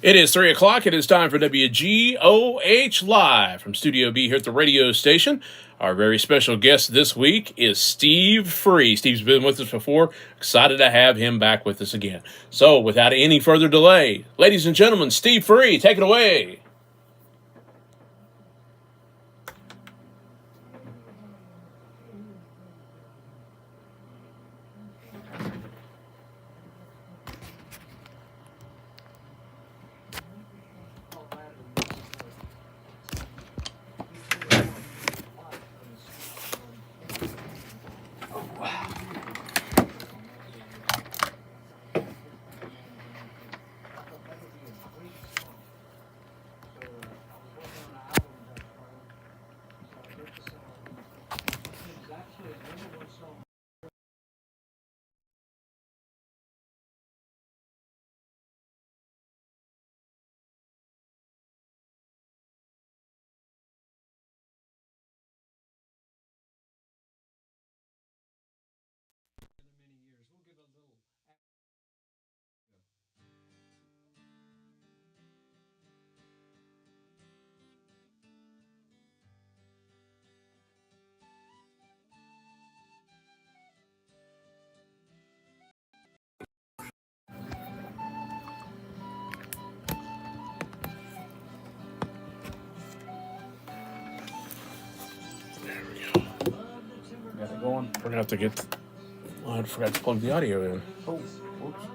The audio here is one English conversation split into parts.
It is 3 o'clock. It is time for WGOH Live from Studio B here at the radio station. Our very special guest this week is Steve Free. Steve's been with us before. Excited to have him back with us again. So, without any further delay, ladies and gentlemen, Steve Free, take it away. Going. We're gonna have to get. I forgot to plug the audio in. Oh, whoops.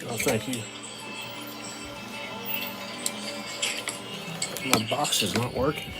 Oh, thank you. My box is not working.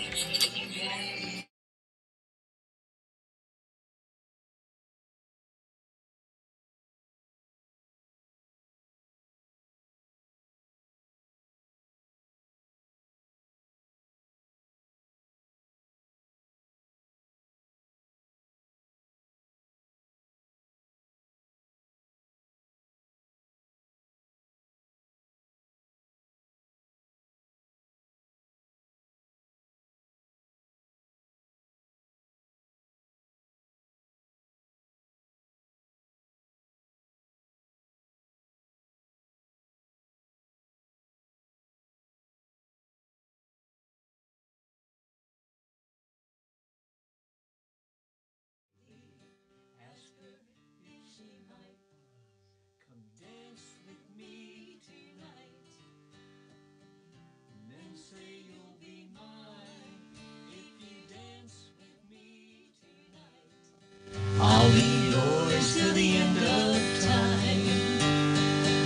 I'll be yours till the end of time.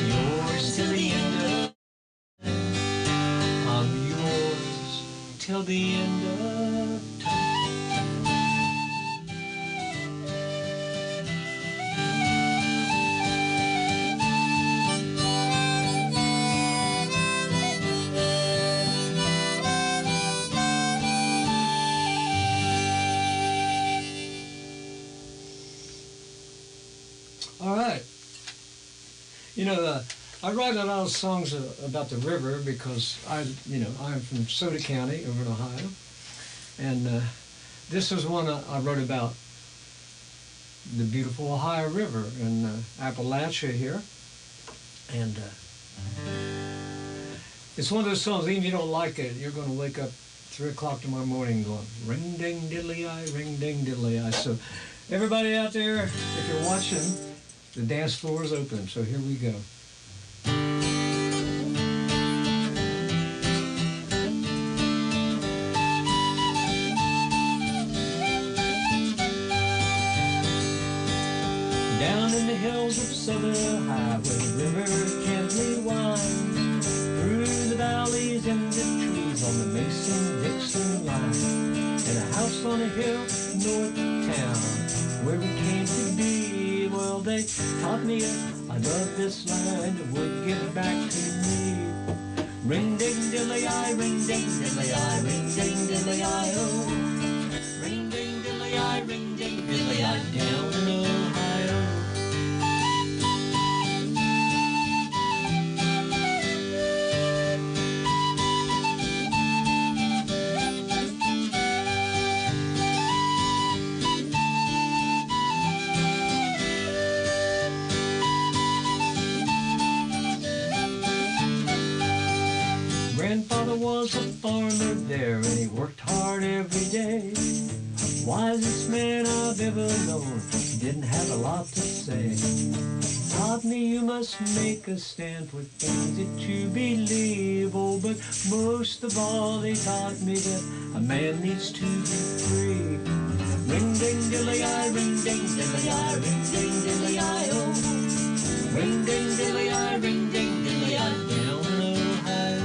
Yours till the end of I'm yours till the end of time. All right. You know, I write a lot of songs about the river because I'm from Soda County over in Ohio, and this was one I wrote about the beautiful Ohio River in Appalachia here, and it's one of those songs. Even if you don't like it, you're going to wake up 3 o'clock tomorrow morning going ring ding diddly eye, ring ding diddly eye. So Everybody out there, if you're watching, the dance floor is open, so here we go. Down in the hills of southern Ohio, where the river gently winds, through the valleys and the trees on the Mason-Dixon line, and a house on a hill north of town, where we came to be. Well, they taught me I love this land, it would give back to me. Ring-ding-dilly-eye, ring-ding-dilly-eye, ring-ding-dilly-eye, oh. Ring-ding-dilly-eye, ring-ding-dilly-eye, down in Ohio. Grandfather was a farmer there, and he worked hard every day. Wisest man I've ever known, didn't have a lot to say. Taught me you must make a stand for things that you believe. Oh, but most of all, he taught me that a man needs to be free. Ring-ding-dilly-eye, ring-ding-dilly-eye, ring-ding-dilly-eye, oh. Ring-ding-dilly-eye, ring-ding-dilly-eye, down in Ohio.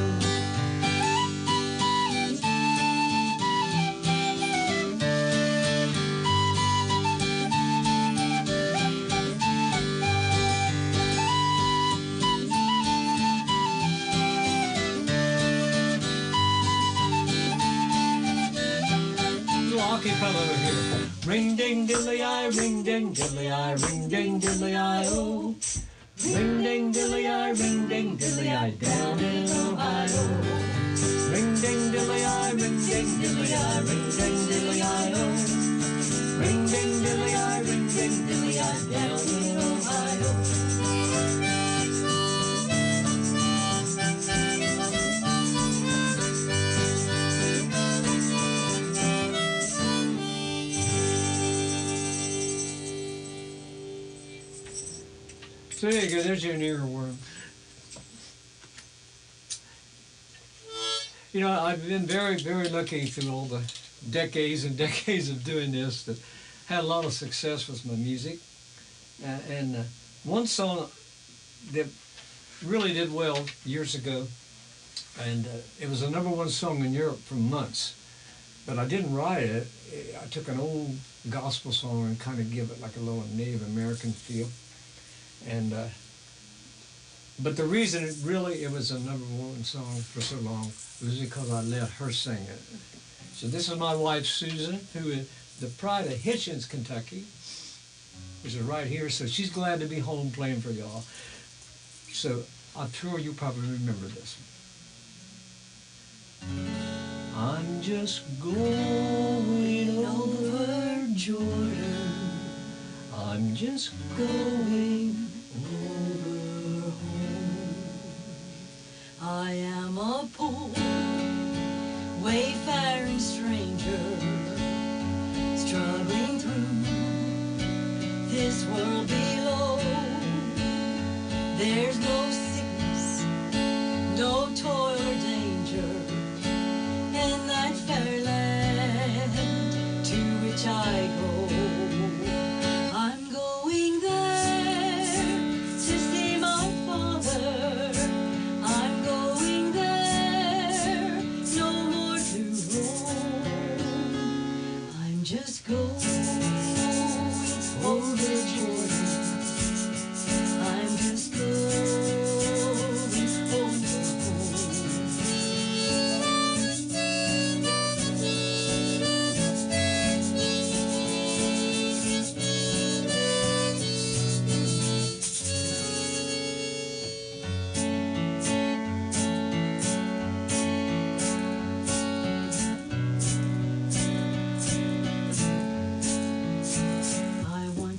Lucky fellow over here. Ring-ding-dilly-eye, ring-ding-dilly-eye, ring-ding-dilly-eye, oh. Ring-ding-dilly-eye, ring-ding-dilly-eye, down in Ohio. Ring-ding-dilly-eye, ring-ding-dilly-eye, ring-ding-dilly-eye, oh. Ring-ding-dilly-eye, ring-ding-dilly-eye, down in Ohio. So there you go, there's your earworm. You know, I've been very, very lucky through all the decades and decades of doing this, that had a lot of success with my music. And one song that really did well years ago, and it was a #1 song in Europe for months, but I didn't write it. I took an old gospel song and kind of give it like a little Native American feel. And but the reason it was a #1 song for so long was because I let her sing it. So this is my wife Susan, who is the pride of Hitchens, Kentucky, which is right here. So she's glad to be home playing for y'all. So I'm sure you probably remember this. I'm just going over Jordan. I'm just going over home. I am a poor, wayfaring stranger, struggling through this world below. There's no sickness, no toil or danger in that fair land to which I go. Just go over Jordan. I'm just going over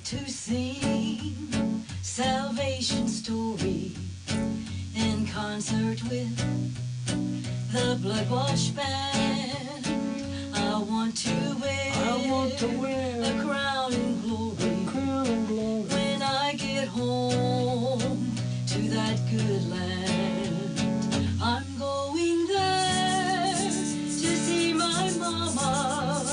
to sing salvation story in concert with the blood-washed band. I want to wear a crown and glory. good land. I'm going there to see my mama.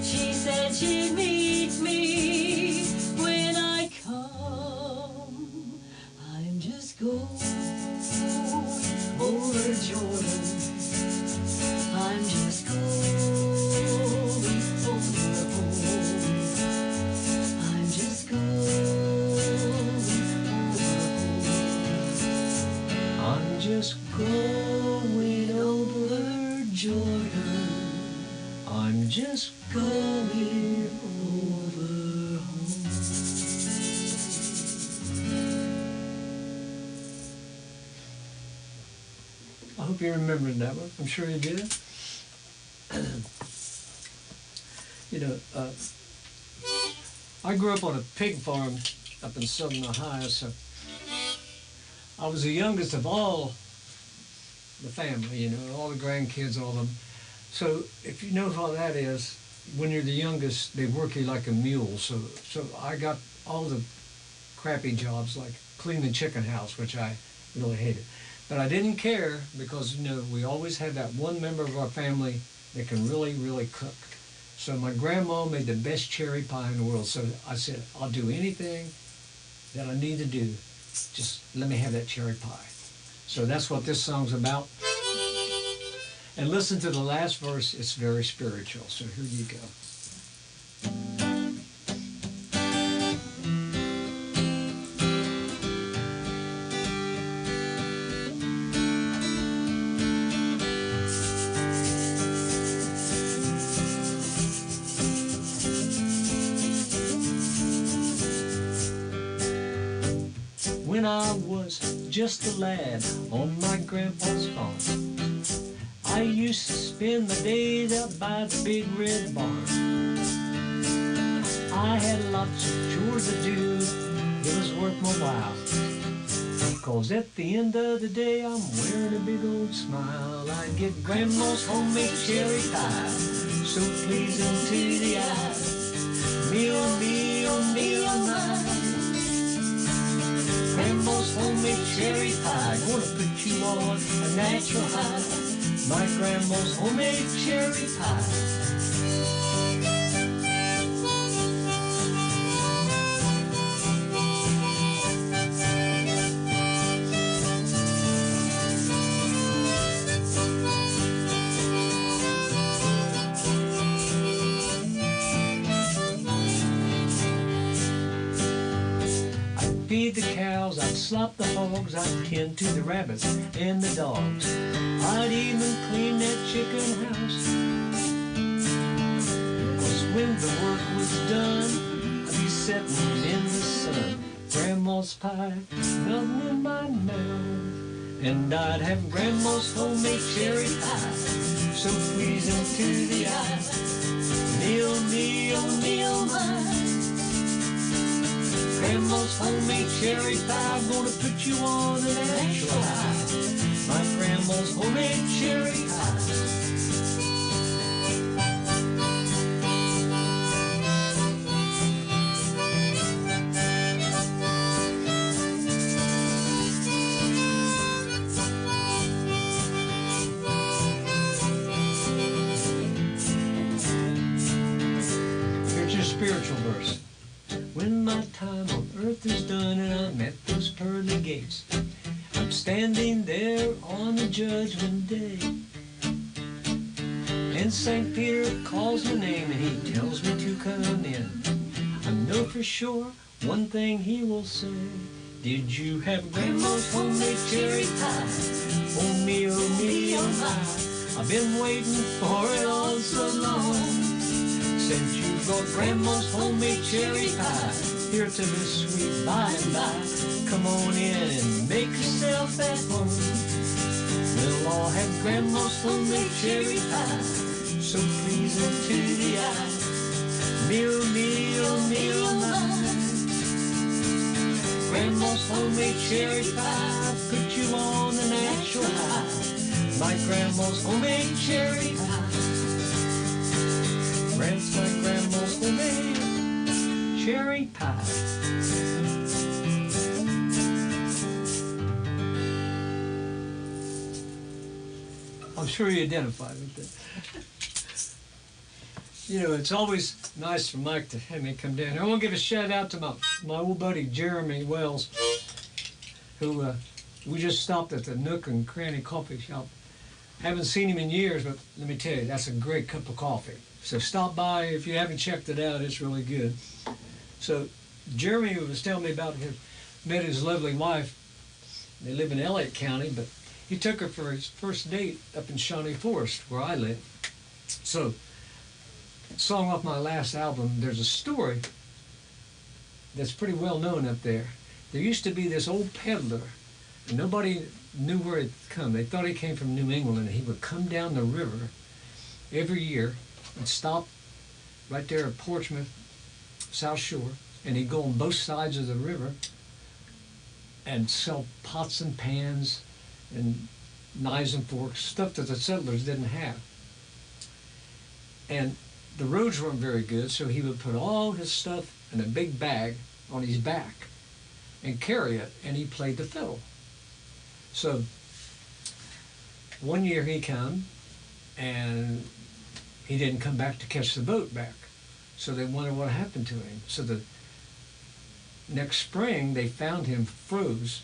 She said she'd meet me when I come. I'm just going over Jordan. I'm just going over home. I'm just going I'm just going over Jordan. I'm just going over home. I hope you remembered that one. I'm sure you did. You know, I grew up on a pig farm up in southern Ohio, so I was the youngest of all the family, you know, all the grandkids, all of them. So if you know what that is, when you're the youngest, they work you like a mule. So I got all the crappy jobs like cleaning the chicken house, which I really hated. But I didn't care because, you know, we always had that one member of our family that can really, really cook. So my grandma made the best cherry pie in the world. So I said, I'll do anything that I need to do. Just let me have that cherry pie. So that's what this song's about. And listen to the last verse. It's very spiritual. So here you go. When I was just a lad on my grandpa's farm, I used to spend my days out by the big red barn. I had lots of chores to do, it was worth my while. 'Cause at the end of the day I'm wearing a big old smile. I'd get grandma's homemade cherry pie, so pleasing to the eye. Me oh me oh me oh my. Grandma's homemade cherry pie, gonna put you on a natural high. My grandma's homemade cherry pie. I'd feed the cows, I'd slop the hogs, I'd tend to the rabbits and the dogs. I'd even clean that chicken house. 'Cause when the work was done, I'd be sitting in the sun. Grandma's pie, melting in my mouth. And I'd have grandma's homemade cherry pie, so pleasing to the eye. Meal, meal, meal, my. Grandma's homemade cherry pie, gonna put you on an natural high. My grandma's homemade cherry pie. Here's your spiritual verse. When my time on earth is done and I'm at those pearly gates, I'm standing there on the judgment day. And St. Peter calls my name and he tells me to come in. I know for sure one thing he will say. Did you have grandma's homemade cherry pie? Oh me, oh me, oh my. I've been waiting for it all so long. Since you brought grandma's homemade cherry pie here to the sweet by and by, come on in and make yourself at home. We'll all have grandma's homemade cherry pie, so pleasing to the eye. Meal, meal, meal, mine. Grandma's homemade cherry pie, put you on a natural high. My grandma's homemade cherry pie. That's my grandma's homemade cherry pie. I'm sure you identify with it. You know, it's always nice for Mike to have me come down here. I want to give a shout out to my old buddy Jeremy Wells, who we just stopped at the Nook and Cranny Coffee Shop. Haven't seen him in years, but let me tell you, that's a great cup of coffee. So stop by if you haven't checked it out. It's really good. So Jeremy was telling me about his met his lovely wife. They live in Elliott County, but he took her for his first date up in Shawnee Forest, where I live. So, song off my last album, there's a story that's pretty well known up there. There used to be this old peddler, and nobody knew where he'd come. They thought he came from New England, and he would come down the river every year and stop right there at Portsmouth, South Shore, and he'd go on both sides of the river and sell pots and pans and knives and forks, stuff that the settlers didn't have. And the roads weren't very good, so he would put all his stuff in a big bag on his back and carry it, and he played the fiddle. So one year he come, and he didn't come back to catch the boat back. So they wondered what happened to him. So the next spring, they found him froze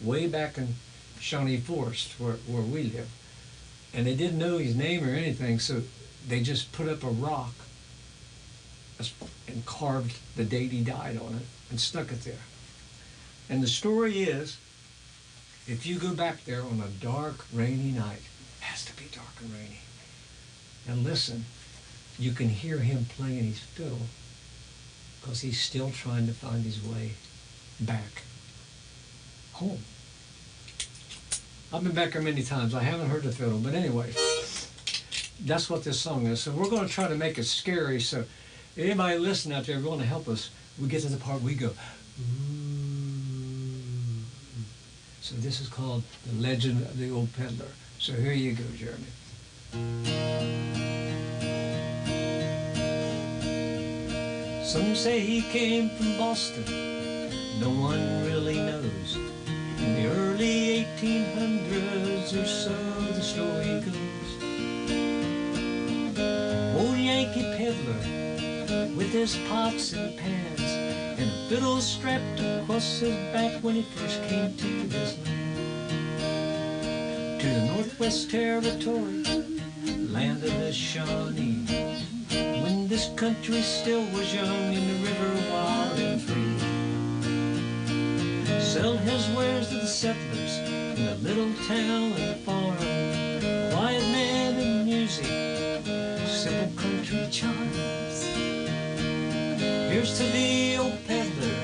way back in Shawnee Forest, where we live. And they didn't know his name or anything, so they just put up a rock and carved the date he died on it and stuck it there. And the story is, if you go back there on a dark, rainy night, it has to be dark and rainy, and listen, you can hear him playing his fiddle because he's still trying to find his way back home. I've been back there many times. I haven't heard the fiddle, but anyway, that's what this song is. So we're going to try to make it scary. So anybody listening out there, if you want to help us, we get to the part we go, ooh. So this is called The Legend of the Old Peddler. So here you go, Jeremy. Some say he came from Boston, no one really knows. In the early 1800s or so, the story goes. Old Yankee peddler with his pots and pans and a fiddle strapped across his back when he first came to this land. To the Northwest Territory, land of the Shawnee, when this country still was young and the river wild and free. Sell his wares to the settlers in the little town and farm. Quiet man and music, simple country charms. Here's to the old peddler,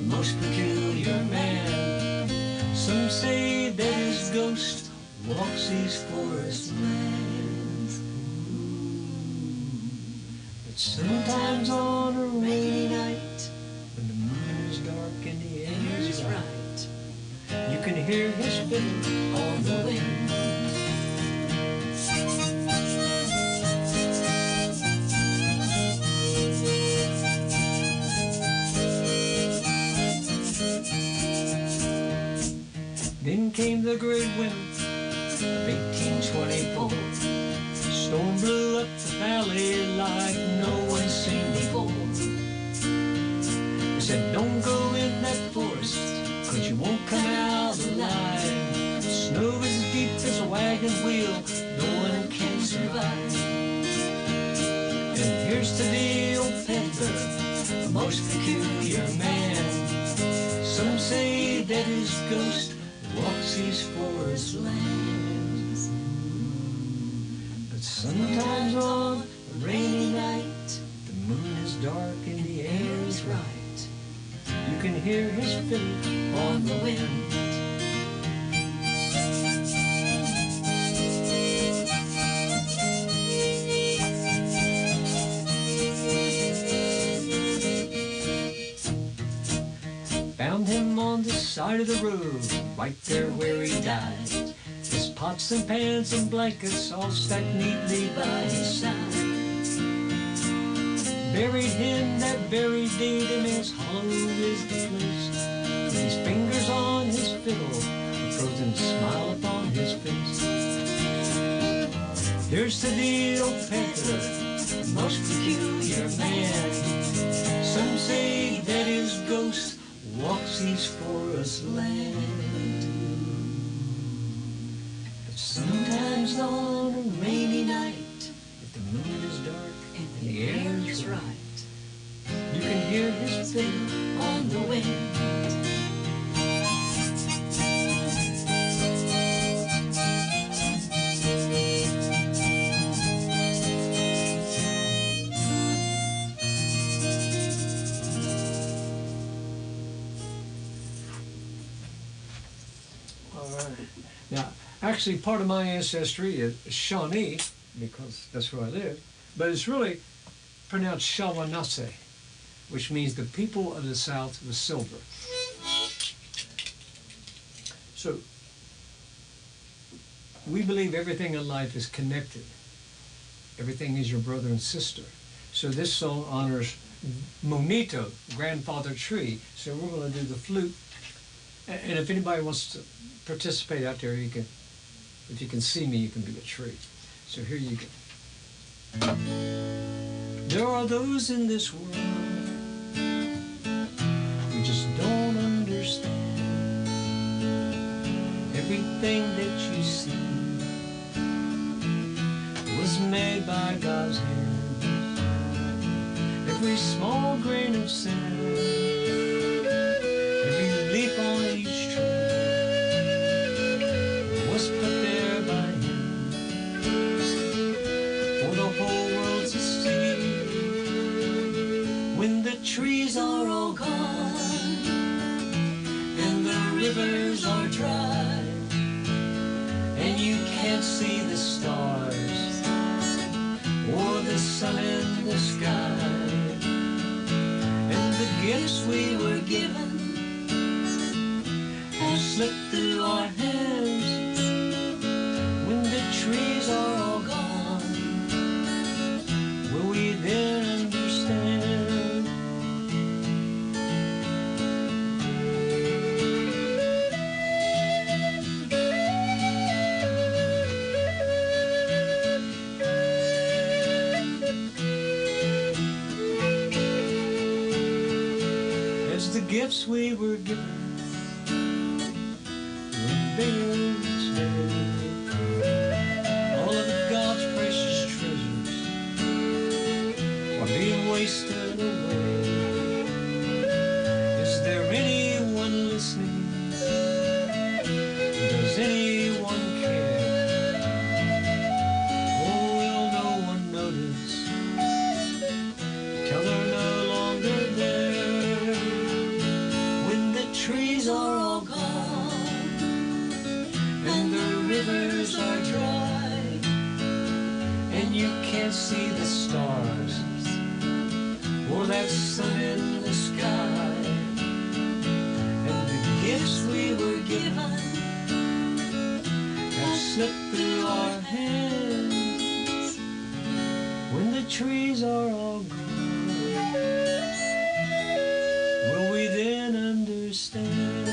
most peculiar man. Some say that his ghost walks these forest lands. But sometimes on a rainy night, when the moon is dark and the air is right, you can hear his fiddle on the wind. Then came the great winter of 1824. Storm blew up the valley like no one's seen before. They said, don't go in that forest, cause you won't come out alive. Snow as deep as a wagon wheel, no one can survive. And here's to the old peddler, most peculiar man. Some say that his ghost walks these forest lands. But sometimes on a rainy night, the moon is dark and the air is right. You can hear his fiddle on the wind. Found him on the side of the road, right there where he died. His pots and pans and blankets all stacked neatly by his side. Buried him that very day, and as hollow is the place. With his fingers on his fiddle, a frozen smile upon his face. Here's to the old panther, most peculiar man. Some say that his ghost walks these forest lands. But sometimes on a rainy night, if the moon is dark and the air is right, you can hear his fiddle on the wind. Now, actually, part of my ancestry is Shawnee, because that's where I live, but it's really pronounced Shawanase, which means the people of the South with silver. So, we believe everything in life is connected. Everything is your brother and sister. So this song honors Monito, grandfather tree. So we're going to do the flute. And if anybody wants to participate out there, you can, if you can see me, you can be a tree. So here you go. There are those in this world who just don't understand everything that you see was made by God's hand. Every small grain of sand, every leaf on each tree was put there by Him for the whole world to see. When the trees are all gone and the rivers are dry and you can't see the stars or the sun in the sky, and the gifts we were given have slipped through our hands. When the trees are all gone, will we then understand? As the gifts we were given were bigger each day, all of God's precious treasures are being wasted away. Is there anyone listening? Does anyone care? Or will no one notice till they're no longer there? When the trees are all gone and the rivers are dry and you can't see the stars or that sun in the sky, and the gifts we were given have slipped through our hands. When the trees are all gone, will we then understand?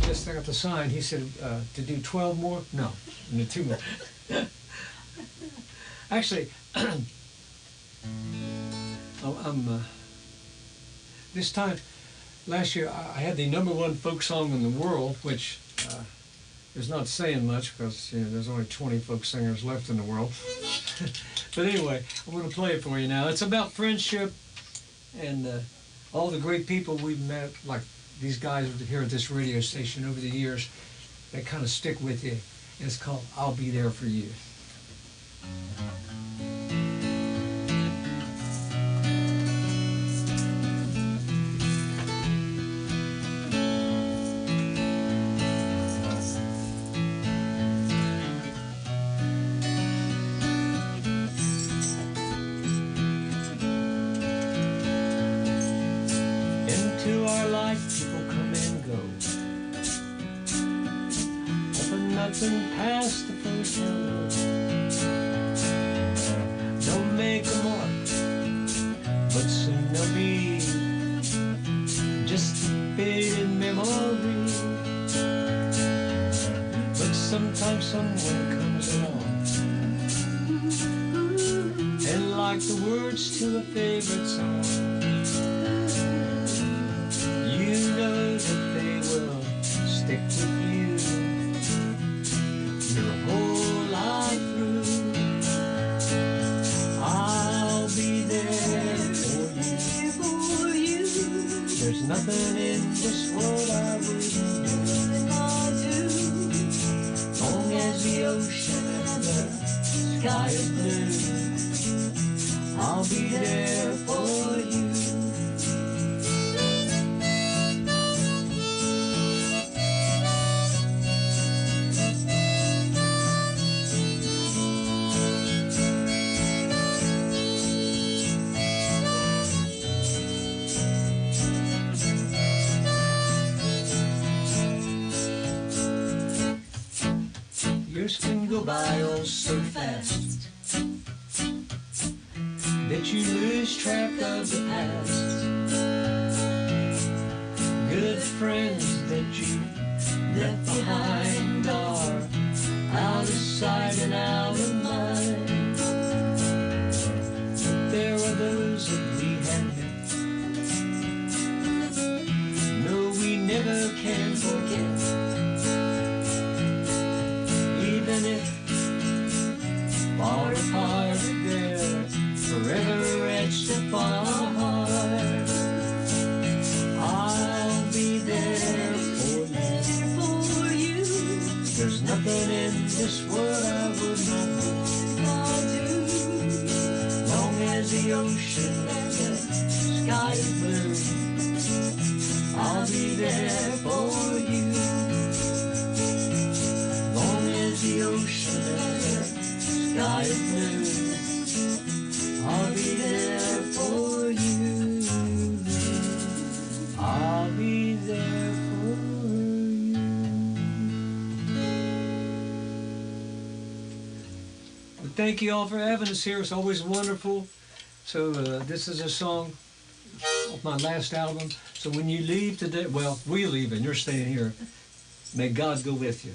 Just I got the sign. He said to do 12 more. No, no, 2 more. Actually, this time last year I had the #1 folk song in the world, which is not saying much because there's only 20 folk singers left in the world. But anyway, I'm going to play it for you now. It's about friendship and all the great people we've met, like these guys here at this radio station over the years, that kind of stick with you. And it's called I'll Be There For You. Into our life, people come and go, but nothing past the first hello. Don't make a mark someone comes along and like the words to a favorite song, you know that they will stick with you your whole life through. I'll be there for you. There's nothing in this world I wouldn't do. Long as the ocean and the sky is blue, I'll be there for you. Years can go by oh so fast that you lose track of the past. Good friends that you left behind are out of sight and out of mind. But there are those that we have met, no, we never can forget. Even if far apart, they're forever etched upon our heart. I'll be there for you. There's nothing in this world I would not do. Long as the ocean and the sky is blue, I'll be there for you. The ocean and the sky is blue, I'll be there for you. I'll be there for you. Well, thank you all for having us here. It's always wonderful. So this is a song off my last album. So when you leave today, well, we leave and you're staying here. May God go with you.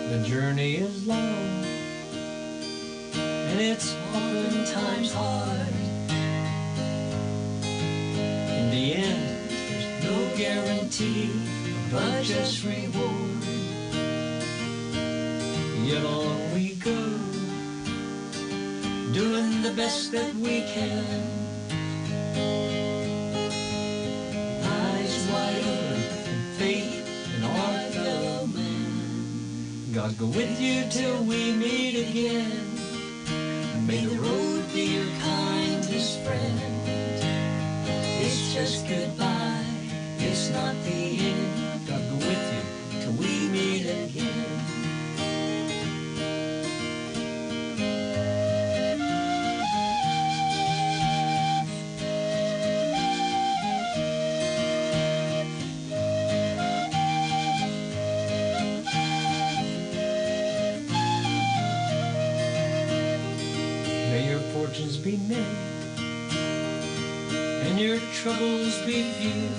The journey is long and it's oftentimes hard. In the end, there's no guarantee, but just reward. Yet on we go, doing the best that we can. Eyes wide open, faith in our fellow man. God go with you till we meet again. May the road be your kindest friend. It's just goodbye, it's not the end. God go with you till we meet again. May your fortunes be many and your troubles be few.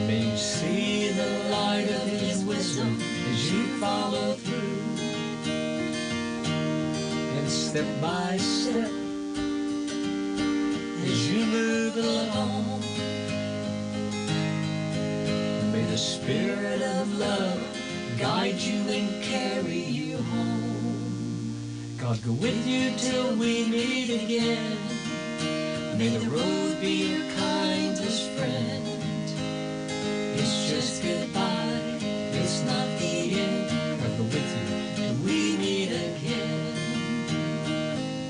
May you see the light of His wisdom as you follow through. And step by step, as you move along, may the Spirit of love guide you and carry you home. God go with you till we meet again. May the road be your kindest friend. It's just goodbye, it's not the end. God go with you till we meet again.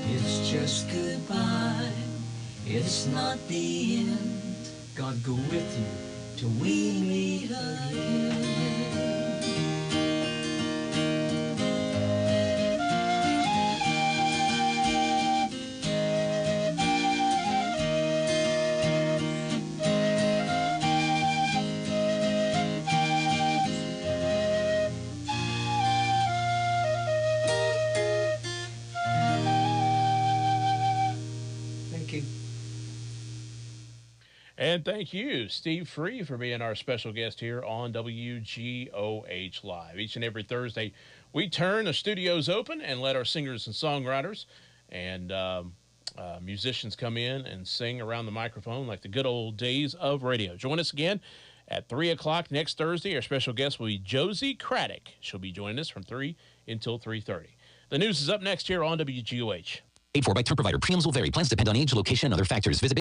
It's just goodbye, it's not the end. God go with you till we meet again. And thank you, Steve Free, for being our special guest here on WGOH Live. Each and every Thursday, we turn the studios open and let our singers and songwriters and musicians come in and sing around the microphone like the good old days of radio. Join us again at 3 o'clock next Thursday. Our special guest will be Josie Craddock. She'll be joining us from 3 until 3:30. The news is up next here on WGOH. Paid for by term provider. Premiums will vary. Plans depend on age, location, and other factors. Visit